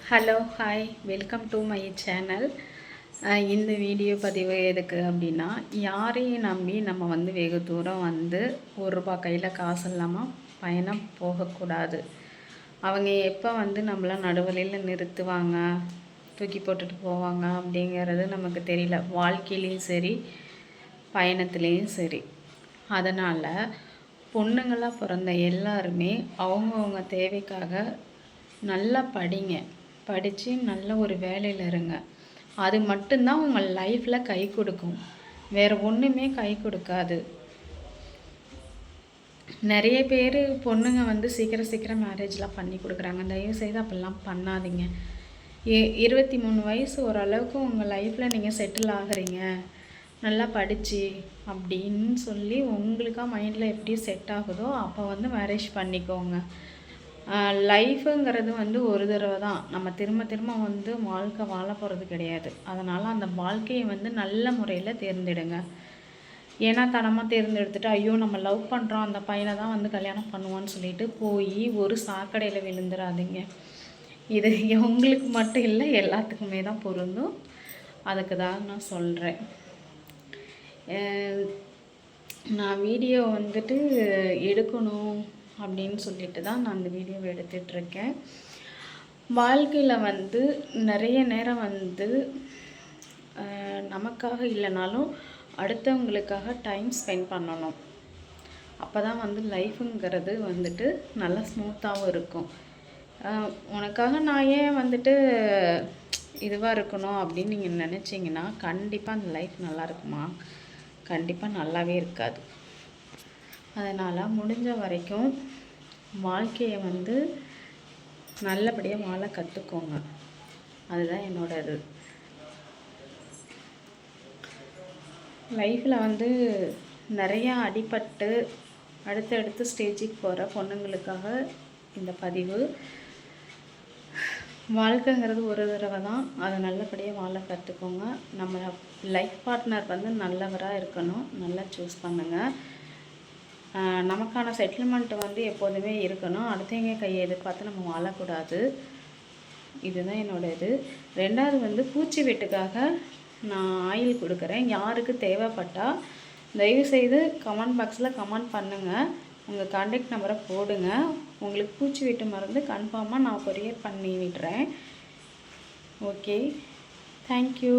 Hello hi welcome to my channel. இந்த video பதிவு எதுக்கு அப்படின்னா, யாரையும் நம்பி நம்ம வெகு தூரம் ரூபா கையில் காசு இல்லாமல் பயணம் போகக்கூடாது. அவங்க எப்போ நம்மளை நடுவழியில் நிறுத்துவாங்க, தூக்கி போட்டுட்டு போவாங்க அப்படிங்கிறது நமக்கு தெரியல. வாழ்க்கையிலையும் சரி, பயணத்துலேயும் சரி. அதனால் பொண்ணுங்களாக பிறந்த எல்லாருமே அவங்கவுங்க தேவைக்காக நல்லா படிங்க. படித்து நல்ல ஒரு வேலையில் இருங்க. அது மட்டும்தான் உங்கள் லைஃப்பில் கை கொடுக்கும். வேறு ஒன்றுமே கை கொடுக்காது. நிறைய பேர் பொண்ணுங்க சீக்கிரம் மேரேஜ்லாம் பண்ணி கொடுக்குறாங்க. தயவுசெய்து அப்படிலாம் பண்ணாதீங்க. 23 வயசு ஓரளவுக்கு உங்கள் லைஃப்பில் நீங்கள் செட்டில் ஆகுறீங்க, நல்லா படித்து அப்படின்னு சொல்லி உங்களுக்காக மைண்டில் எப்படி செட் ஆகுதோ அப்போ மேரேஜ் பண்ணிக்கோங்க. லைஃபுங்கிறது ஒரு தடவை தான். நம்ம திரும்ப வாழ்க்கை வாழ போகிறது கிடையாது. அதனால் அந்த வாழ்க்கையை நல்ல முறையில் தேர்ந்தெடுங்க. ஏன்னா தனமாக தேர்ந்தெடுத்துட்டு ஐயோ நம்ம லவ் பண்ணுறோம், அந்த பையனை தான் கல்யாணம் பண்ணுவோன்னு சொல்லிட்டு போய் ஒரு சாக்கடையில் விழுந்துடாதீங்க. இது உங்களுக்கு மட்டும் இல்லை, எல்லாத்துக்குமே தான் பொருந்தும். அதுக்கு தான் நான் சொல்கிறேன். நான் வீடியோ எடுக்கணும் அப்படின்னு சொல்லிட்டு தான் நான் அந்த வீடியோவை எடுத்துகிட்ருக்கேன். வாழ்க்கையில் நிறைய நேரம் நமக்காக இல்லைனாலும் அடுத்தவங்களுக்காக டைம் ஸ்பெண்ட் பண்ணணும். அப்போ தான் லைஃபுங்கிறது நல்லா ஸ்மூத்தாகவும் இருக்கும். உனக்காக நான் ஏன் இதுவாக இருக்கணும் அப்படின்னு நீங்கள் நினச்சிங்கன்னா கண்டிப்பாக அந்த லைஃப் நல்லா இருக்குமா? கண்டிப்பாக நல்லாவே இருக்காது. அதனால் முடிஞ்ச வரைக்கும் வாழ்க்கையை நல்லபடியாக வாழ கற்றுக்கோங்க. அதுதான் என்னோட இது. லைஃப்பில் நிறையா அடிபட்டு அடுத்தடுத்து ஸ்டேஜுக்கு போகிற பொண்ணுங்களுக்காக இந்த பதிவு. வாழ்க்கைங்கிறது ஒரு தடவை தான். அதை நல்லபடியாக வாழ கற்றுக்கோங்க. நம்ம லைஃப் பார்ட்னர் நல்லவராக இருக்கணும். நல்லா சூஸ் பண்ணுங்கள். நமக்கான செட்டில்மெண்ட் எப்போதுமே இருக்கணும். அடுத்தவங்க கையை எதிர்பார்த்து நம்ம வாழக்கூடாது. இதுதான் என்னோட இது. ரெண்டாவது பூச்சி வெட்டுக்காக நான் ஆயில் கொடுக்குறேன். யாருக்கு தேவைப்பட்டால் தயவுசெய்து கமெண்ட் பாக்ஸில் கமெண்ட் பண்ணுங்கள். உங்கள் கான்டாக்ட் நம்பரை போடுங்க. உங்களுக்கு பூச்சி வெட்டு மருந்து கன்ஃபார்மாக நான் கொரியர் பண்ணி விடுறேன். Okay, thank you.